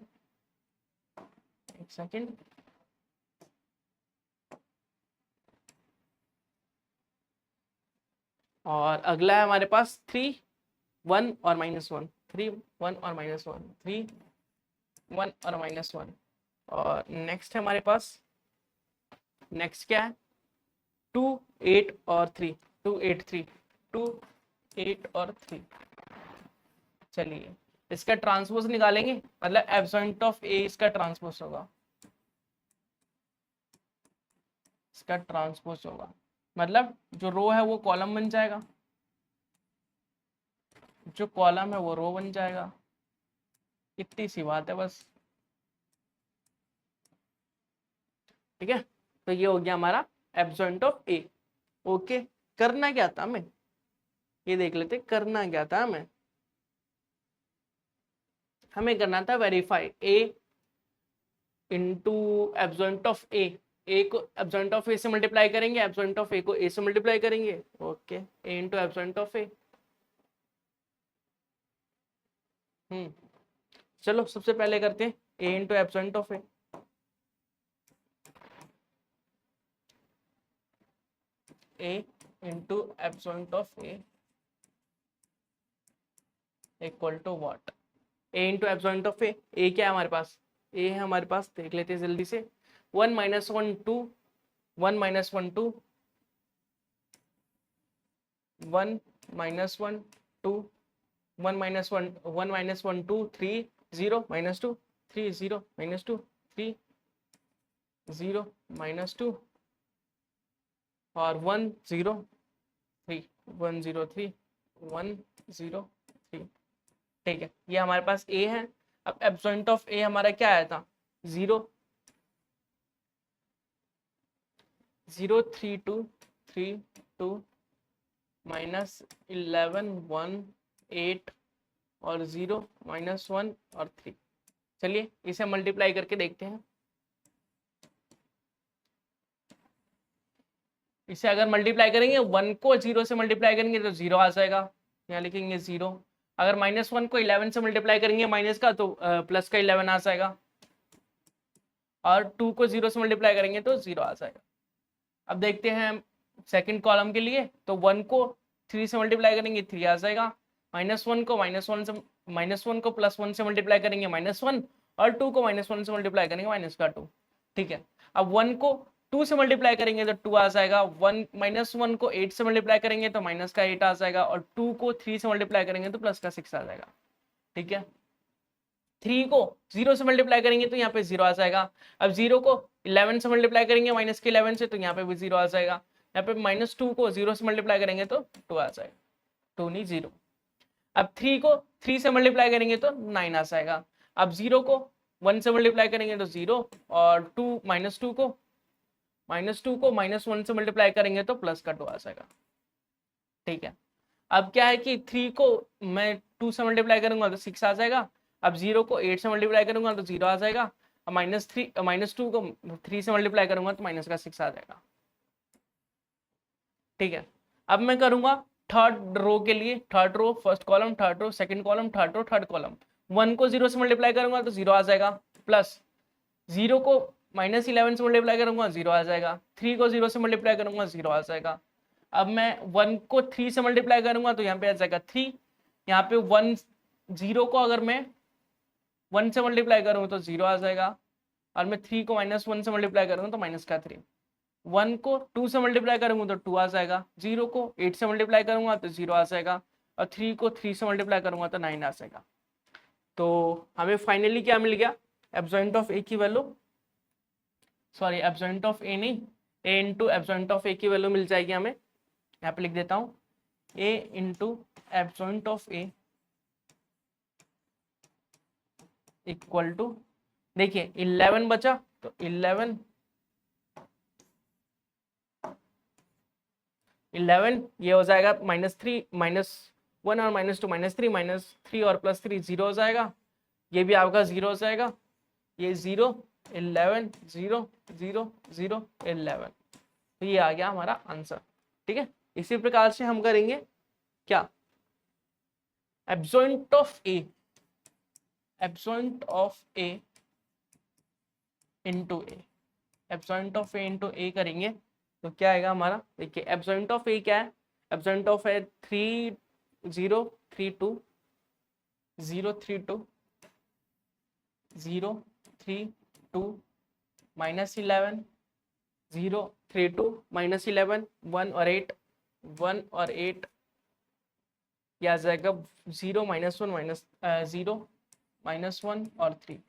एक सेकेंड, और अगला है हमारे पास 3 1 और -1, 3 1 और -1, 3 1 और -1, और नेक्स्ट है हमारे पास, नेक्स्ट क्या है 2 8 और 3, 2 8 3, 2 8 और 3। चलिए इसका ट्रांसपोज निकालेंगे, मतलब एब्सेंट ऑफ ए इसका ट्रांसपोज होगा, इसका ट्रांसपोज होगा, मतलब जो रो है वो कॉलम बन जाएगा, जो कॉलम है वो रो बन जाएगा, इतनी सी बात है बस। ठीक है, तो ये हो गया हमारा एब्सेंट ऑफ ए। ओके, करना क्या था हमें, ये देख लेते, करना क्या था हमें करना था verify A into adjoint of A को एब्सेंट ऑफ ए से मल्टीप्लाई करेंगे, एब्सेंट ऑफ ए को ए से मल्टीप्लाई करेंगे। Okay, A into adjoint of A. चलो सबसे पहले करते हैं A into adjoint of A. A into adjoint of A equal to what, A into adjoint of A क्या है हमारे पास, ए है हमारे पास, देख लेते हैं जल्दी से, 1 -1 2 1 -1 2 1 -1 2 1 -1 1 -1 2 3 0 -2 3 0 -2 3 0 -2 और 1 0 3 1 0 3 1 0 3। ठीक है, ये हमारे पास ए है। अब एब्सेंट ऑफ ए हमारा क्या आया था, 0 0 3 2 3 2 -11 1 8 और 0 -1 और 3। चलिए इसे मल्टीप्लाई करके देखते हैं। इसे अगर मल्टीप्लाई करेंगे, 1 को 0 से मल्टीप्लाई करेंगे तो 0 आ जाएगा, यहाँ लिखेंगे 0। अगर -1 को 11 से मल्टीप्लाई करेंगे माइनस का, तो प्लस का 11 आ जाएगा, और 2 को 0 से मल्टीप्लाई करेंगे तो 0 आ जाएगा। अब देखते हैं सेकंड कॉलम के लिए, तो 1 को 3 से मल्टीप्लाई करेंगे 3 आ जाएगा, -1 को -1 को +1 से मल्टीप्लाई करेंगे -1, और 2 को -1 से मल्टीप्लाई करेंगे -2। ठीक है, अब 1 को 2 से मल्टीप्लाई करेंगे तो 2 आ जाएगा, 1 को 8 से मल्टीप्लाई करेंगे तो -8 आ जाएगा, और 2 को 3 से मल्टीप्लाई करेंगे तो +6 आ जाएगा। ठीक है, 3 को 0 से मल्टीप्लाई करेंगे तो यहाँ पे 0 आ जाएगा। अब 0 को 11 से मल्टीप्लाई करेंगे -11 से, तो यहाँ पे भी 0 आ जाएगा। यहाँ पे -2 को 0 से मल्टीप्लाई करेंगे तो 2 आ जाएगा। 2 नहीं 0। अब 3 को 3 से मल्टीप्लाई करेंगे तो 9 आ जाएगा। अब 0 को 1 से मल्टीप्लाई करेंगे तो 0, और 2 -2 को -1 से मल्टीप्लाई करेंगे तो प्लस का 2 आ जाएगा। ठीक है, अब क्या है कि 3 को मैं 2 से मल्टीप्लाई करूंगा तो 6 आ जाएगा। अब 0 को 8 से मल्टीप्लाई करूंगा तो 0 आ जाएगा। अब -2 को 3 से मल्टीप्लाई करूंगा तो माइनस का 6 आ जाएगा। ठीक है, अब मैं करूंगा थर्ड रो के लिए, third row first column, third row second column, third row third column. 1 को 0 से मल्टीप्लाई करूंगा तो 0 आ जाएगा, प्लस 0 को -11 से मल्टीप्लाई करूंगा 0 आ जाएगा। 3 को 0 से मल्टीप्लाई करूंगा 0 आ जाएगा। अब मैं 1 को 3 से मल्टीप्लाई करूंगा तो यहाँ पे आ जाएगा 3। यहाँ पे 0 को अगर मैं 1 से मल्टीप्लाई करूंगा तो 0 आ जाएगा, और मैं 3 को -1 से मल्टीप्लाई करूंगा तो माइनस का 3। 1 को 2 से मल्टीप्लाई करूंगा तो 2 आ जाएगा। 0 को 8 से मल्टीप्लाई करूंगा तो 0 आ जाएगा, और 3 को 3 से मल्टीप्लाई करूंगा तो 9 आ जाएगा। तो हमें फाइनली क्या मिल गया, एब्सॉइंट ऑफ ए की वैल्यू, सॉरी एब्सॉइंट ऑफ ए नहीं, ए इंटू एब्सॉइंट ऑफ ए की वैल्यू मिल जाएगी हमें। यहाँ पे लिख देता हूँ A into adjoint of A equal to, देखिए 11 बचा तो 11 ये हो जाएगा -3 -1 और -2 -3 -3 और +3 0 हो जाएगा। ये भी आपका 0 हो जाएगा, ये 0 11 0 0 0 11, तो ये आ गया हमारा आंसर। ठीक है, इसी प्रकार से हम करेंगे क्या, adjoint of A into A, adjoint of A into A करेंगे तो क्या आएगा हमारा, देखिए एब्सॉइंट ऑफ ए क्या है, एब्सॉइंट ऑफ ए 3 0 3 2 0 3 2 0 3 2 -11 0 3 2 -11 1 और 8 1 और 8, यह आ जाएगा 0 -1 0 -1 और 3।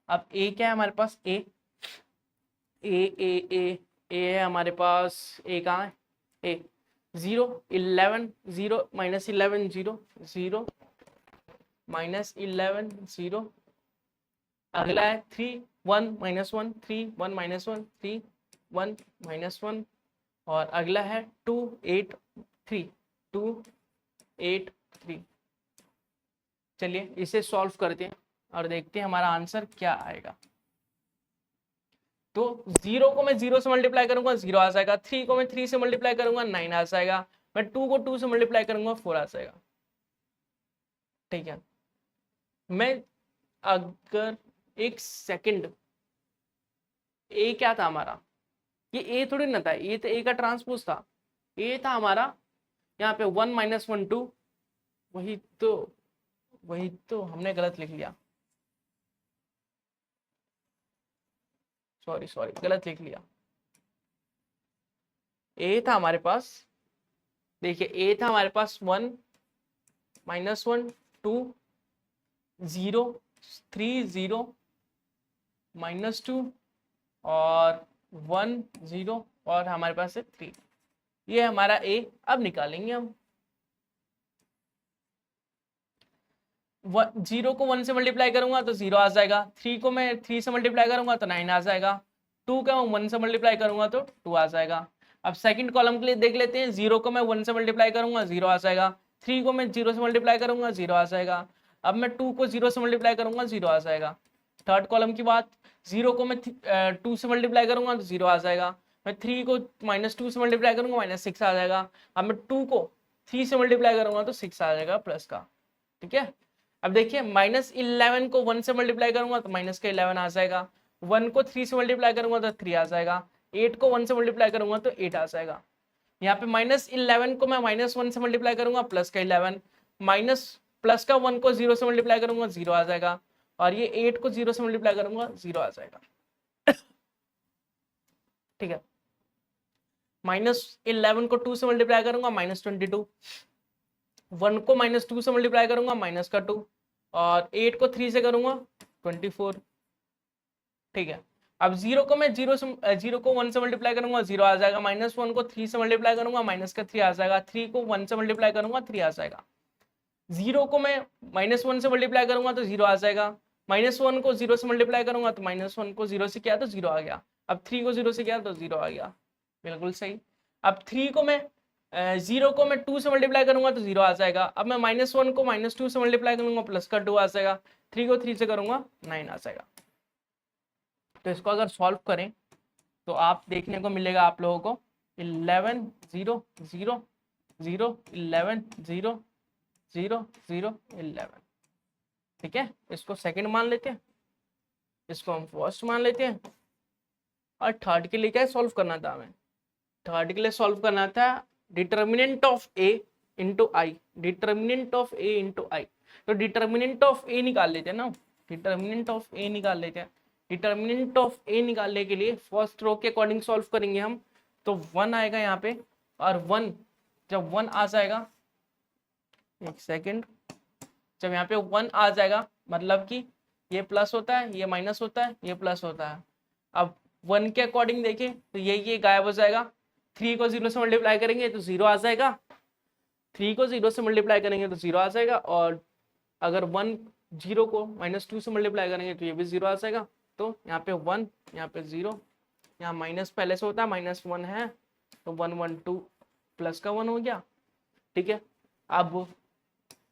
अब ए क्या है हमारे पास, ए है हमारे पास, ए कहाँ है, ए 0 11 0 -11 0 0 -11 0, अगला है 3 1 -1 3 1 -1 3 1 -1, और अगला है 2 8 3 2 8 3। चलिए इसे सॉल्व करते हैं और देखते हैं हमारा आंसर क्या आएगा। तो 0 को मैं 0 से मल्टीप्लाई करूंगा 0 आ जाएगा, 3 को मैं 3 से मल्टीप्लाई करूंगा 9 आ जाएगा, मैं 2 को 2 से मल्टीप्लाई करूंगा 4 आ जाएगा। ठीक है, मैं अगर एक सेकंड, ए क्या था हमारा, ये ए थोड़ी ना था, ये तो ए का ट्रांसपोज था, ए था हमारा यहाँ पे 1 -1 2, वही तो हमने गलत लिख लिया, सॉरी गलत लिख लिया। ए था हमारे पास, देखिए ए था हमारे पास 1 -1 2 0 3 0 -2 और 1 0, और हमारे पास है 3, ये हमारा ए। अब निकालेंगे हम 0 को 1 से मल्टीप्लाई करूंगा तो 0 आ जाएगा, 3 को मैं 3 से मल्टीप्लाई करूंगा तो 9 आ जाएगा, 2 का मैं 1 से मल्टीप्लाई करूंगा तो 2 आ जाएगा। अब सेकंड कॉलम के लिए देख लेते हैं, 0 को मैं 1 से मल्टीप्लाई करूंगा 0 आ जाएगा, 3 को मैं 0 से मल्टीप्लाई करूंगा 0 आ जाएगा, अब मैं 2 को 0 से मल्टीप्लाई करूंगा 0 आ जाएगा। थर्ड कॉलम की बात, 0 को मैं 2 से मल्टीप्लाई करूंगा तो 0 आ जाएगा, मैं 3 को -2 से मल्टीप्लाई करूंगा -6 आ जाएगा, अब मैं 2 को 3 से मल्टीप्लाई करूंगा तो 6 आ जाएगा प्लस का। ठीक है, अब देखिए -11 को 1 से मल्टीप्लाई करूंगा तो माइनस का 11 आ जाएगा, 1 को 3 से मल्टीप्लाई करूंगा तो 3 आ जाएगा, 8 को 1 से मल्टीप्लाई करूंगा तो 8 आ जाएगा। यहाँ पे -11 को मैं -1 से मल्टीप्लाई करूंगा प्लस का 11, प्लस का 1 को 0 से मल्टीप्लाई करूंगा 0 आ जाएगा, और ये 8 को 0 से मल्टीप्लाई करूंगा 0 आ जाएगा। ठीक है, -11 को 2 से मल्टीप्लाई करूंगा -22, 1 को -2 से मल्टीप्लाई करूंगा माइनस का 2, और 8 को 3 से करूंगा 24। ठीक है, अब जीरो को मैं जीरो को 1 से मल्टीप्लाई करूंगा 0 आ जाएगा, -1 को 3 से मल्टीप्लाई करूंगा माइनस का 3 आ जाएगा, 3 को 1 से मल्टीप्लाई करूंगा 3 आ जाएगा, 0 को मैं -1 से मल्टीप्लाई करूंगा तो 0 आ जाएगा, -1 को 0 से मल्टीप्लाई करूंगा तो -1 को 0 से किया तो 0 आ गया, अब 3 को 0 से किया तो 0 आ गया, बिल्कुल सही। अब 3 को मैं 0 को मैं 2 से मल्टीप्लाई करूंगा तो 0 आ जाएगा, अब मैं -1 को -2 से मल्टीप्लाई करूंगा प्लस का 2 आ जाएगा, 3 को 3 से करूंगा 9 आ जाएगा। तो इसको अगर सॉल्व करें तो आप देखने को मिलेगा आप लोगों को 11 0 0 0 11 0 0 0 11। ठीक है, इसको सेकंड मान लेते हैं, इसको हम फर्स्ट मान लेते हैं, और थर्ड के लिए क्या सॉल्व करना था हमें, थर्ड के लिए सॉल्व करना था determinant of A into I, determinant of A into I. तो डिटर्मिनेंट ऑफ ए निकाल लेते हैं ना, डिटर्मिनेंट ऑफ ए निकाल लेते हैं। डिटर्मिनेंट ऑफ ए निकालने के लिए फर्स्ट रो के अकॉर्डिंग सॉल्व करेंगे हम, तो 1 आएगा यहाँ पे, और 1 जब 1 आ जाएगा, एक सेकेंड, जब यहाँ पे 1 आ जाएगा मतलब कि ये प्लस होता है, ये माइनस होता है, ये प्लस होता है। अब 1 के अकॉर्डिंग देखें तो ये गायब हो जाएगा, 3 को 0 से मल्टीप्लाई करेंगे तो 0 आ जाएगा, 3 को 0 से मल्टीप्लाई करेंगे तो 0 आ जाएगा, और अगर 1 0 को -2 से मल्टीप्लाई करेंगे तो ये भी 0 आ जाएगा। तो यहाँ पे 1, यहाँ पे 0, यहाँ माइनस पहले से होता है, -1 है तो 1 1 2 प्लस का 1 हो गया। ठीक है, अब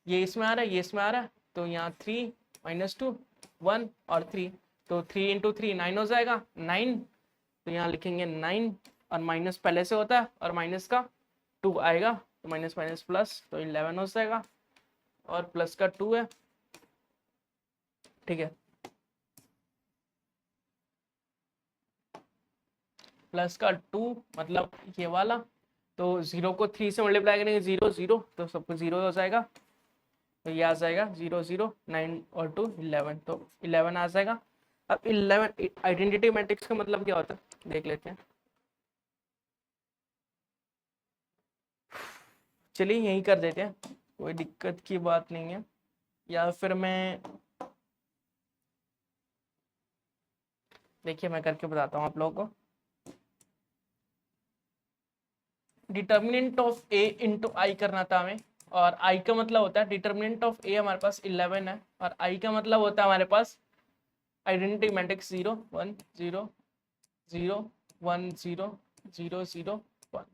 ये इसमें आ रहा है, ये इसमें आ रहा है, तो यहाँ 3 -2 1 और 3, तो 3 × 3 9 हो जाएगा, 9, तो यहाँ लिखेंगे 9, और माइनस पहले से होता है और माइनस का 2 आएगा, तो माइनस माइनस प्लस, तो 11 हो जाएगा, और प्लस का 2 है। ठीक है, प्लस का 2 मतलब ये वाला, तो 0 को 3 से मल्टीप्लाई करेंगे 0 0, तो सब कुछ 0 हो जाएगा, तो ये आ जाएगा 0 0 9 और 2 11, तो 11 आ जाएगा। अब 11 आइडेंटिटी मैट्रिक्स का मतलब क्या होता है देख लेते हैं। चलिए यही कर देते हैं, कोई दिक्कत की बात नहीं है, या फिर मैं देखिए मैं करके बताता हूँ आप लोगों को। डिटर्मिनेंट ऑफ ए इंटू आई करना था हमें, और आई का मतलब होता है डिटर्मिनेंट ऑफ ए हमारे पास 11 है, और आई का मतलब होता है हमारे पास आइडेंटिटी मैट्रिक्स 0 1 0 0 1 0 0 0 1।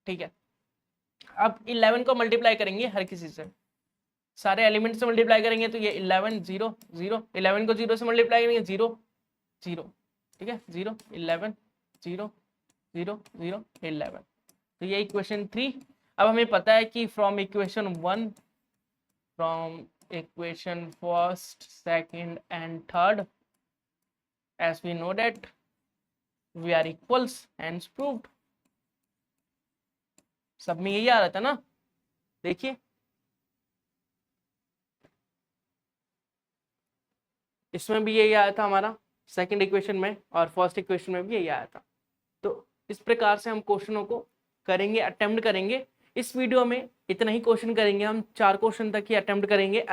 ठीक है, अब 11 को मल्टीप्लाई करेंगे हर किसी से, सारे एलिमेंट से मल्टीप्लाई करेंगे, तो ये 11 0 0, 11 को 0 से मल्टीप्लाई करेंगे 0 0, ठीक है 0 11 0 0 0 11, तो ये इक्वेशन 3। अब हमें पता है कि from equation 1, from equation first second and third, as we know that we are equals, hence proved। सब में यही आ रहा था ना, देखिए इसमें भी यही आया था हमारा सेकंड इक्वेशन में, और फर्स्ट इक्वेशन में भी यही आया था। तो इस प्रकार से हम क्वेश्चनों को करेंगे, अटेम्प्ट करेंगे। इस वीडियो में इतना ही क्वेश्चन करेंगे, हम 4 क्वेश्चन तक ही अटेम्प्ट करेंगे।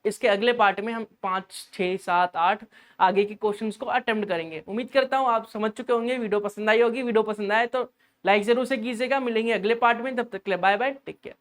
इसके अगले पार्ट में हम 5 6 7 8 आगे के क्वेश्चंस को अटेम्प्ट करेंगे। उम्मीद करता हूँ आप समझ चुके होंगे, वीडियो पसंद आई होगी। वीडियो पसंद आए तो लाइक जरूर से कीजिएगा। मिलेंगे अगले पार्ट में, तब तक के लिए बाय बाय, टेक केयर।